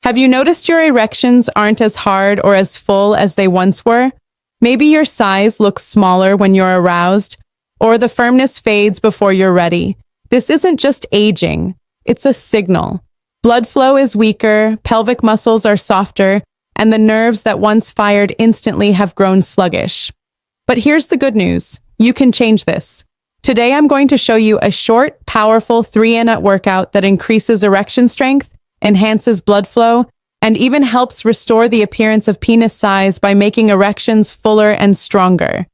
Have you noticed your erections aren't as hard or as full as they once were? Maybe your size looks smaller when you're aroused, or the firmness fades before you're ready. This isn't just aging, it's a signal. Blood flow is weaker, pelvic muscles are softer, and the nerves that once fired instantly have grown sluggish. But here's the good news. You can change this. Today I'm going to show you a short, powerful 3-in-1 workout that increases erection strength, enhances blood flow, and even helps restore the appearance of penis size by making erections fuller and stronger.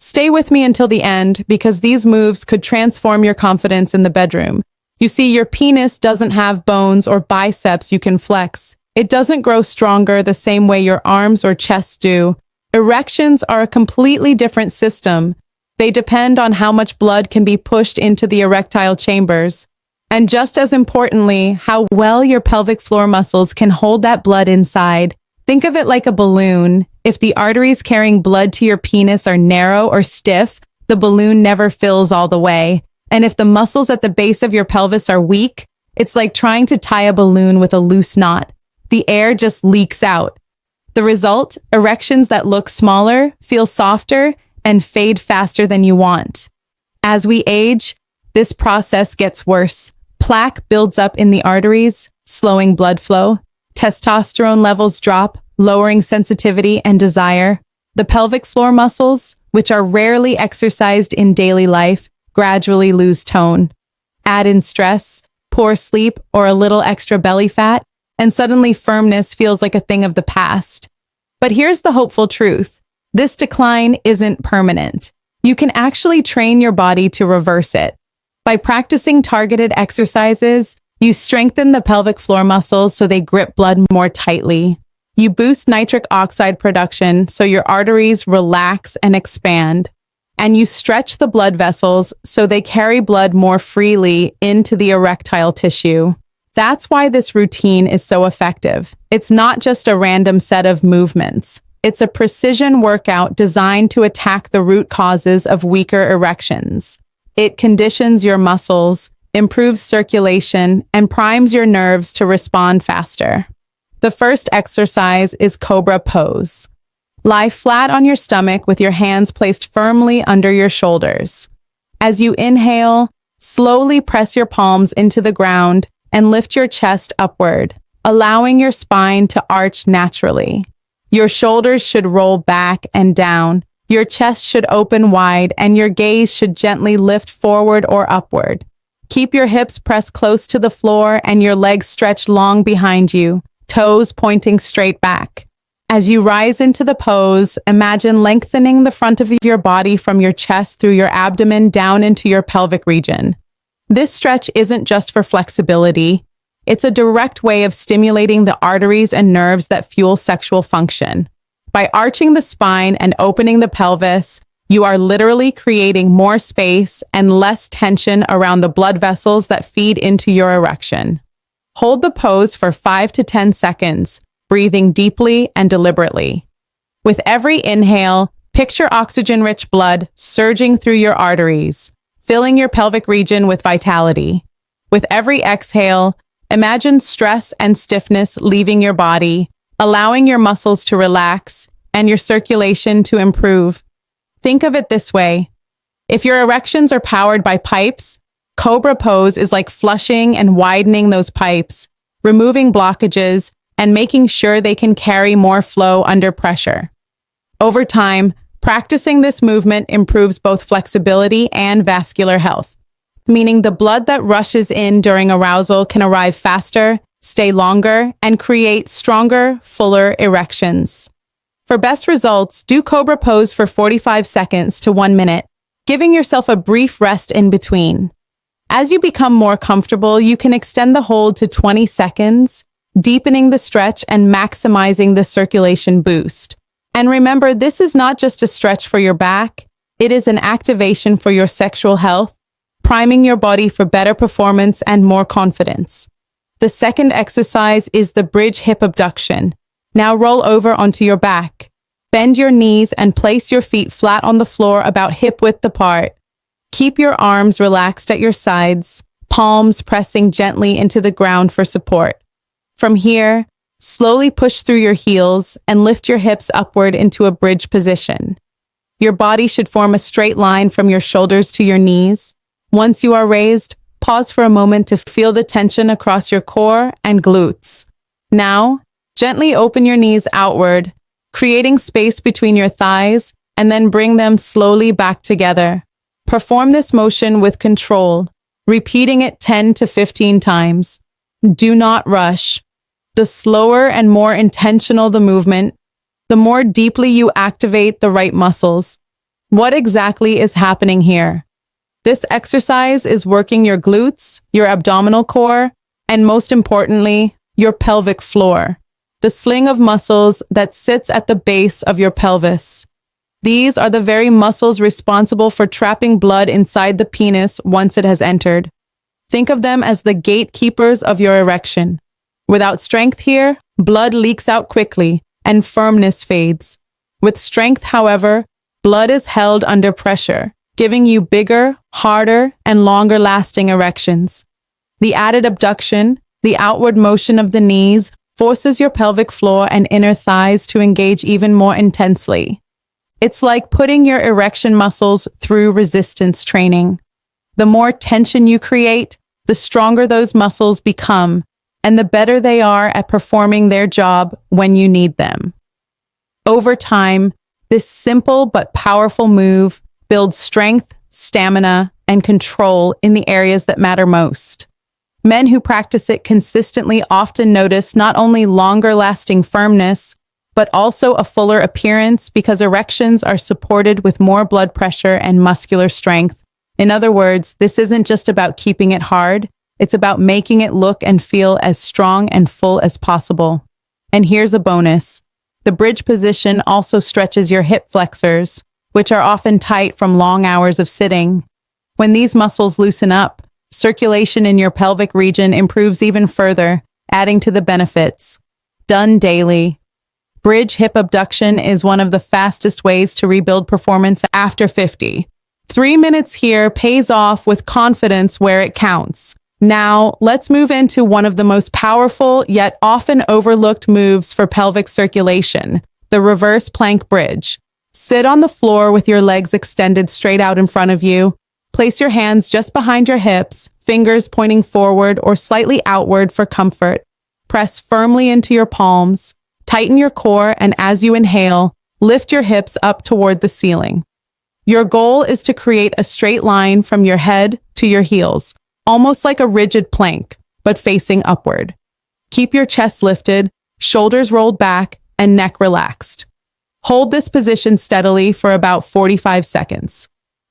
Stay with me until the end because these moves could transform your confidence in the bedroom. You see, your penis doesn't have bones or biceps you can flex. It doesn't grow stronger the same way your arms or chest do. Erections are a completely different system. They depend on how much blood can be pushed into the erectile chambers. And just as importantly, how well your pelvic floor muscles can hold that blood inside. Think of it like a balloon. If the arteries carrying blood to your penis are narrow or stiff, the balloon never fills all the way. And if the muscles at the base of your pelvis are weak, it's like trying to tie a balloon with a loose knot. The air just leaks out. The result? Erections that look smaller, feel softer, and fade faster than you want. As we age, this process gets worse. Plaque builds up in the arteries, slowing blood flow. Testosterone levels drop, lowering sensitivity and desire. The pelvic floor muscles, which are rarely exercised in daily life, gradually lose tone. Add in stress, poor sleep, or a little extra belly fat, and suddenly firmness feels like a thing of the past. But here's the hopeful truth. This decline isn't permanent. You can actually train your body to reverse it. By practicing targeted exercises, you strengthen the pelvic floor muscles so they grip blood more tightly. You boost nitric oxide production so your arteries relax and expand. And you stretch the blood vessels so they carry blood more freely into the erectile tissue. That's why this routine is so effective. It's not just a random set of movements. It's a precision workout designed to attack the root causes of weaker erections. It conditions your muscles, improves circulation, and primes your nerves to respond faster. The first exercise is Cobra Pose. Lie flat on your stomach with your hands placed firmly under your shoulders. As you inhale, slowly press your palms into the ground and lift your chest upward, allowing your spine to arch naturally. Your shoulders should roll back and down. Your chest should open wide and your gaze should gently lift forward or upward. Keep your hips pressed close to the floor and your legs stretched long behind you, toes pointing straight back. As you rise into the pose, imagine lengthening the front of your body from your chest through your abdomen down into your pelvic region. This stretch isn't just for flexibility. It's a direct way of stimulating the arteries and nerves that fuel sexual function. By arching the spine and opening the pelvis, you are literally creating more space and less tension around the blood vessels that feed into your erection. Hold the pose for 5 to 10 seconds, breathing deeply and deliberately. With every inhale, picture oxygen-rich blood surging through your arteries, filling your pelvic region with vitality. With every exhale, imagine stress and stiffness leaving your body, allowing your muscles to relax and your circulation to improve. Think of it this way. If your erections are powered by pipes, Cobra Pose is like flushing and widening those pipes, removing blockages, and making sure they can carry more flow under pressure. Over time, practicing this movement improves both flexibility and vascular health, meaning the blood that rushes in during arousal can arrive faster, stay longer, and create stronger, fuller erections. For best results, do Cobra Pose for 45 seconds to 1 minute, giving yourself a brief rest in between. As you become more comfortable, you can extend the hold to 20 seconds, deepening the stretch and maximizing the circulation boost. And remember, this is not just a stretch for your back, it is an activation for your sexual health, priming your body for better performance and more confidence. The second exercise is the bridge hip abduction. Now roll over onto your back. Bend your knees and place your feet flat on the floor about hip width apart. Keep your arms relaxed at your sides, palms pressing gently into the ground for support. From here, Slowly push through your heels and lift your hips upward into a bridge position. Your body should form a straight line from your shoulders to your knees. Once you are raised, pause for a moment to feel the tension across your core and glutes. Now, gently open your knees outward, creating space between your thighs, and then bring them slowly back together. Perform this motion with control, repeating it 10 to 15 times. Do not rush. The slower and more intentional the movement, the more deeply you activate the right muscles. What exactly is happening here? This exercise is working your glutes, your abdominal core, and most importantly, your pelvic floor, the sling of muscles that sits at the base of your pelvis. These are the very muscles responsible for trapping blood inside the penis once it has entered. Think of them as the gatekeepers of your erection. Without strength here, blood leaks out quickly and firmness fades. With strength, however, blood is held under pressure, giving you bigger, harder, and longer-lasting erections. The added abduction, the outward motion of the knees, forces your pelvic floor and inner thighs to engage even more intensely. It's like putting your erection muscles through resistance training. The more tension you create, the stronger those muscles become, and the better they are at performing their job when you need them. Over time, this simple but powerful move builds strength, stamina, and control in the areas that matter most. Men who practice it consistently often notice not only longer-lasting firmness, but also a fuller appearance because erections are supported with more blood pressure and muscular strength. In other words, this isn't just about keeping it hard, it's about making it look and feel as strong and full as possible. And here's a bonus. The bridge position also stretches your hip flexors, which are often tight from long hours of sitting. When these muscles loosen up, circulation in your pelvic region improves even further, adding to the benefits. Done daily. Bridge hip abduction is one of the fastest ways to rebuild performance after 50. 3 minutes here pays off with confidence where it counts. Now, let's move into one of the most powerful yet often overlooked moves for pelvic circulation, the reverse plank bridge. Sit on the floor with your legs extended straight out in front of you. Place your hands just behind your hips, fingers pointing forward or slightly outward for comfort. Press firmly into your palms. Tighten your core, and as you inhale, lift your hips up toward the ceiling. Your goal is to create a straight line from your head to your heels, almost like a rigid plank, but facing upward. Keep your chest lifted, shoulders rolled back, and neck relaxed. Hold this position steadily for about 45 seconds.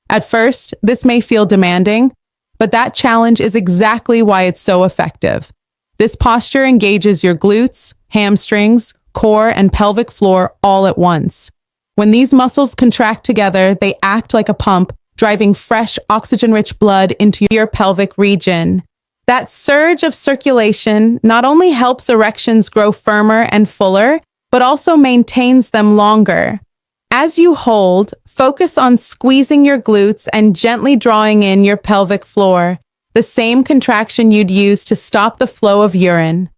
At first, this may feel demanding, but that challenge is exactly why it's so effective. This posture engages your glutes, hamstrings, core, and pelvic floor all at once. When these muscles contract together, they act like a pump, driving fresh, oxygen-rich blood into your pelvic region. That surge of circulation not only helps erections grow firmer and fuller, but also maintains them longer. As you hold, focus on squeezing your glutes and gently drawing in your pelvic floor, the same contraction you'd use to stop the flow of urine.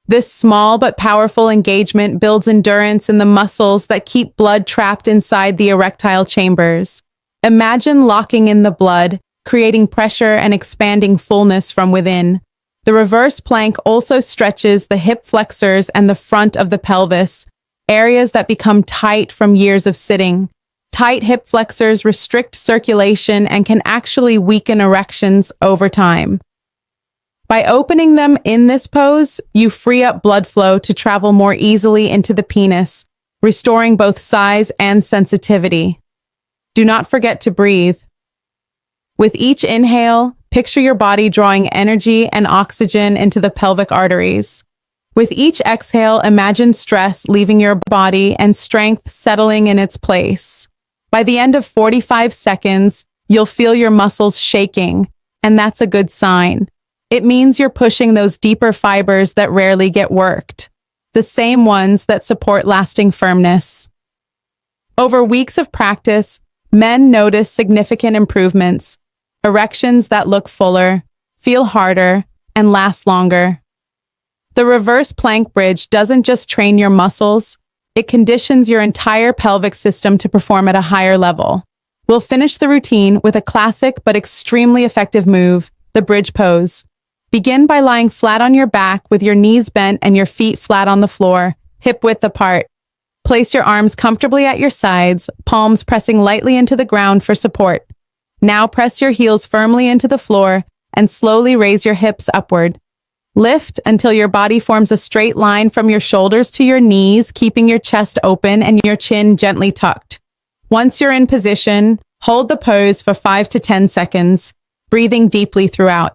This small but powerful engagement builds endurance in the muscles that keep blood trapped inside the erectile chambers. Imagine locking in the blood, creating pressure and expanding fullness from within. The reverse plank also stretches the hip flexors and the front of the pelvis, areas that become tight from years of sitting. Tight hip flexors restrict circulation and can actually weaken erections over time. By opening them in this pose, you free up blood flow to travel more easily into the penis, restoring both size and sensitivity. Do not forget to breathe. With each inhale, picture your body drawing energy and oxygen into the pelvic arteries. With each exhale, imagine stress leaving your body and strength settling in its place. By the end of 45 seconds, you'll feel your muscles shaking, and that's a good sign. It means you're pushing those deeper fibers that rarely get worked, the same ones that support lasting firmness. Over weeks of practice, men notice significant improvements, erections that look fuller, feel harder, and last longer. The reverse plank bridge doesn't just train your muscles, it conditions your entire pelvic system to perform at a higher level. We'll finish the routine with a classic but extremely effective move, the bridge pose. Begin by lying flat on your back with your knees bent and your feet flat on the floor, hip width apart. Place your arms comfortably at your sides, palms pressing lightly into the ground for support. Now press your heels firmly into the floor and slowly raise your hips upward. Lift until your body forms a straight line from your shoulders to your knees, keeping your chest open and your chin gently tucked. Once you're in position, hold the pose for 5 to 10 seconds, breathing deeply throughout.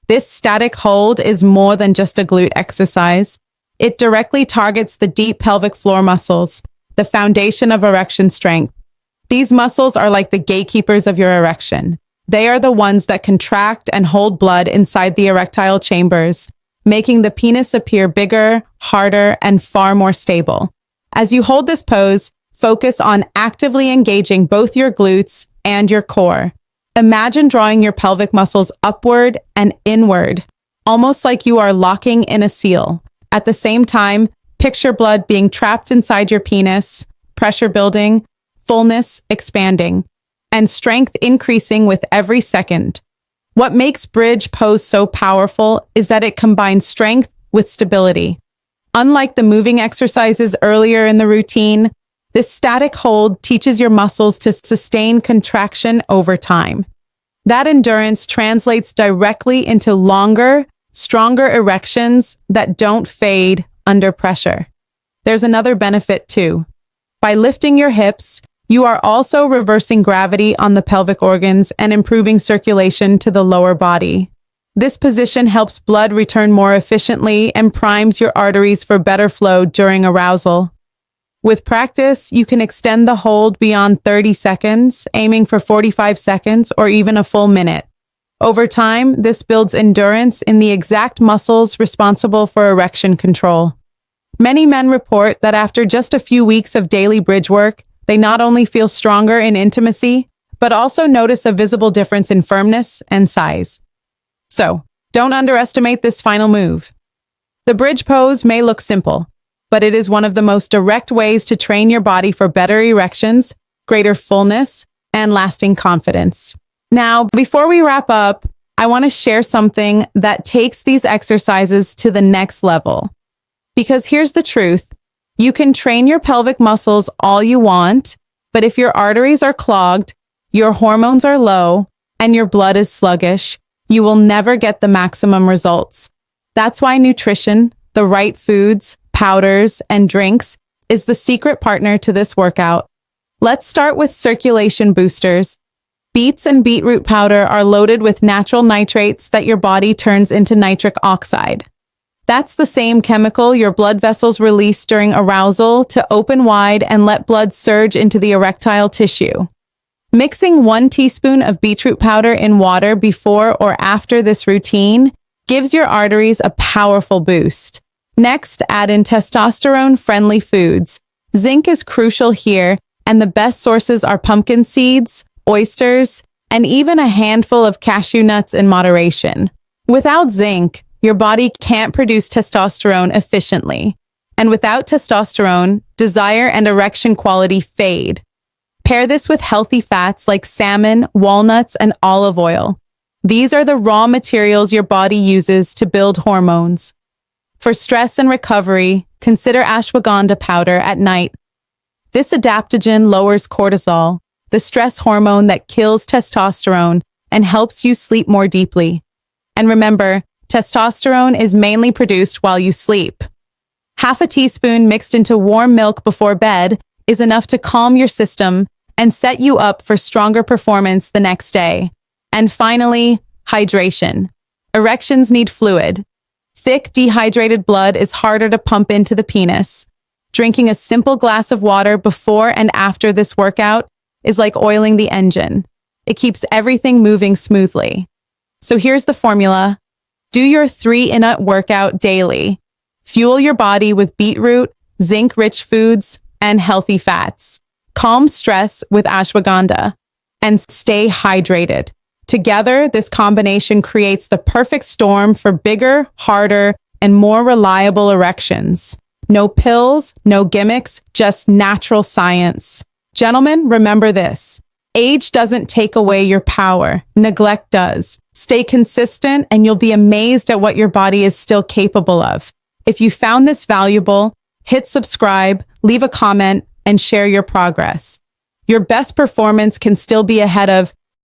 This static hold is more than just a glute exercise. It directly targets the deep pelvic floor muscles, the foundation of erection strength. These muscles are like the gatekeepers of your erection. They are the ones that contract and hold blood inside the erectile chambers, making the penis appear bigger, harder, and far more stable. As you hold this pose, focus on actively engaging both your glutes and your core. Imagine drawing your pelvic muscles upward and inward, almost like you are locking in a seal. At the same time, picture blood being trapped inside your penis, pressure building, fullness expanding, and strength increasing with every second. What makes bridge pose so powerful is that it combines strength with stability. Unlike the moving exercises earlier in the routine, this static hold teaches your muscles to sustain contraction over time. That endurance translates directly into longer, stronger erections that don't fade under pressure. There's another benefit too. By lifting your hips, you are also reversing gravity on the pelvic organs and improving circulation to the lower body. This position helps blood return more efficiently and primes your arteries for better flow during arousal. With practice, you can extend the hold beyond 30 seconds, aiming for 45 seconds or even a full minute. Over time, this builds endurance in the exact muscles responsible for erection control. Many men report that after just a few weeks of daily bridge work, they not only feel stronger in intimacy, but also notice a visible difference in firmness and size. So, don't underestimate this final move. The bridge pose may look simple, but it is one of the most direct ways to train your body for better erections, greater fullness, and lasting confidence. Now, before we wrap up, I want to share something that takes these exercises to the next level. Because here's the truth. You can train your pelvic muscles all you want, but if your arteries are clogged, your hormones are low, and your blood is sluggish, you will never get the maximum results. That's why nutrition, the right foods, powders, and drinks is the secret partner to this workout. Let's start with circulation boosters. Beets and beetroot powder are loaded with natural nitrates that your body turns into nitric oxide. That's the same chemical your blood vessels release during arousal to open wide and let blood surge into the erectile tissue. Mixing 1 teaspoon of beetroot powder in water before or after this routine gives your arteries a powerful boost. Next, add in testosterone-friendly foods. Zinc is crucial here, and the best sources are pumpkin seeds, oysters, and even a handful of cashew nuts in moderation. Without zinc, your body can't produce testosterone efficiently. And without testosterone, desire and erection quality fade. Pair this with healthy fats like salmon, walnuts, and olive oil. These are the raw materials your body uses to build hormones. For stress and recovery, consider ashwagandha powder at night. This adaptogen lowers cortisol, the stress hormone that kills testosterone and helps you sleep more deeply. And remember, testosterone is mainly produced while you sleep. Half a teaspoon mixed into warm milk before bed is enough to calm your system and set you up for stronger performance the next day. And finally, hydration. Erections need fluid. Thick, dehydrated blood is harder to pump into the penis. Drinking a simple glass of water before and after this workout is like oiling the engine. It keeps everything moving smoothly. So here's the formula. Do your 3-in-1 workout daily. Fuel your body with beetroot, zinc-rich foods, and healthy fats. Calm stress with ashwagandha. And stay hydrated. Together, this combination creates the perfect storm for bigger, harder, and more reliable erections. No pills, no gimmicks, just natural science. Gentlemen, remember this. Age doesn't take away your power. Neglect does. Stay consistent and you'll be amazed at what your body is still capable of. If you found this valuable, hit subscribe, leave a comment, and share your progress. Your best performance can still be ahead of